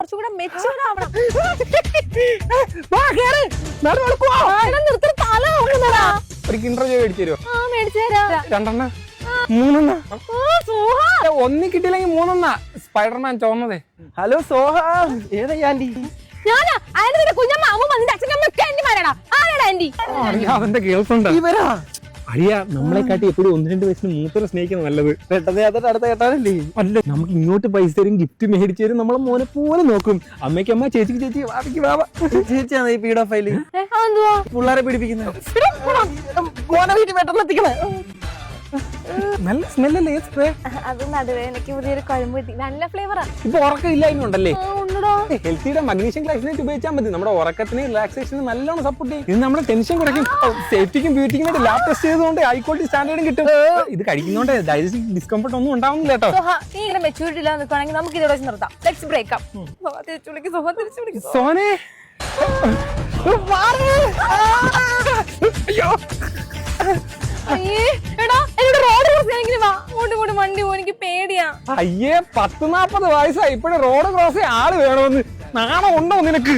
കുറച്ചുകൂടെ മെച്ചൂർഡ് ആവണം. ഒരു കിൻഡർ ജോയ് മേടിച്ചു തരുമോ? മേടിച്ചു തരാം. രണ്ടെണ്ണ മൂന്നെണ്ണ ഒന്നി കിട്ടിയില്ലെങ്കിൽ മൂന്നെണ്ണ. സ്പൈഡർമാൻ ചോന്നതേ. ഹലോ സോഹ, ഏതാ ആന്റി? ഞാനാ അതിന്റെ കുഞ്ഞമ്മ അമ്മ നിന്റെ അച്ഛനമ്മ ഒക്കെ ആന്റിമാരാടാ. ആരാടാ ആന്റി? അവന്റെ ഗേൾസ് ഉണ്ട്. ഇവരാ അറിയാ നമ്മളെ കാട്ടി എപ്പോഴും 1-2 വയസ്സിന് മൂത്തരെ സ്നേഹിക്കുന്നത് നല്ലത്. പെട്ടെന്ന് അതിന്റെ അടുത്ത കേട്ടാനല്ലേ? അല്ല, നമുക്ക് ഇങ്ങോട്ട് പൈസ തരും, ഗിഫ്റ്റ് മേടിച്ചു തരും, നമ്മളെ മോനെ പോലെ നോക്കും. അമ്മയ്ക്ക് അമ്മ, ചേച്ചിക്ക് ചേച്ചി, വാപ്പയ്ക്ക് വാവ. ചേച്ചിയാണ് ഈ പീഡോഫൈല് എന്തുവാ പിള്ളേരെ പീഡിപ്പിക്കുന്നത്. മോനെ വീട്ടിൽ പെട്ടെന്ന് എത്തിക്കണേ. നല്ല സ്മെല്ലല്ലേ സ്പ്രേ? അത് നടുവേദനയ്ക്ക് പുതിയൊരു കുഴമ്പ് കിട്ടി. നല്ല ഫ്ലേവറാ. ഇപ്പൊ ഉറക്കമില്ലായ്മയുണ്ടല്ലേ? ഉണ്ടോ? ഹെൽത്തിയുടെ മഗ്നീഷ്യം ഗ്ലൈസിനേറ്റ് ഉപയോഗിച്ചാൽ മതി. നമ്മുടെ ഉറക്കത്തിന് റിലാക്സേഷന് നല്ലോണം സപ്പോർട്ട് ചെയ്യും. ഇത് നമ്മുടെ ടെൻഷൻ കുറയ്ക്കും. സേഫ്റ്റിക്കും ബ്യൂട്ടിക്കും വേണ്ടി ലാബ് ടെസ്റ്റ് ചെയ്തുകൊണ്ട് ഹൈ ക്വാളിറ്റി സ്റ്റാൻഡേർഡും കിട്ടും. ഇത് കഴിക്കുന്നോണ്ട് ഡൈജസ്റ്റീവ് ഡിസ്കംഫർട്ട് ഒന്നും ഉണ്ടാവുന്നില്ല കേട്ടോ. നീ ഇങ്ങനെ മെച്ചൂരിറ്റി ഇല്ലാതെ നിൽക്കുകയാണെങ്കിൽ നമുക്ക് ഇതോടെ നിർത്താം. Let's break up. തിരിച്ചു വിളിക്കും. സോനെ അയ്യോ എടാ എന്നോട് റോഡ് ക്രോസ് ചെയ്യാൻ വാ. അങ്ങോട്ട് വണ്ടി പോ, എനിക്ക് പേടിയാ. അയ്യേ 10-40 വയസ്സായി ഇപ്പോഴും റോഡ് ക്രോസ് ആള് വേണമെന്ന് നാണം ഉണ്ടോ നിനക്ക്?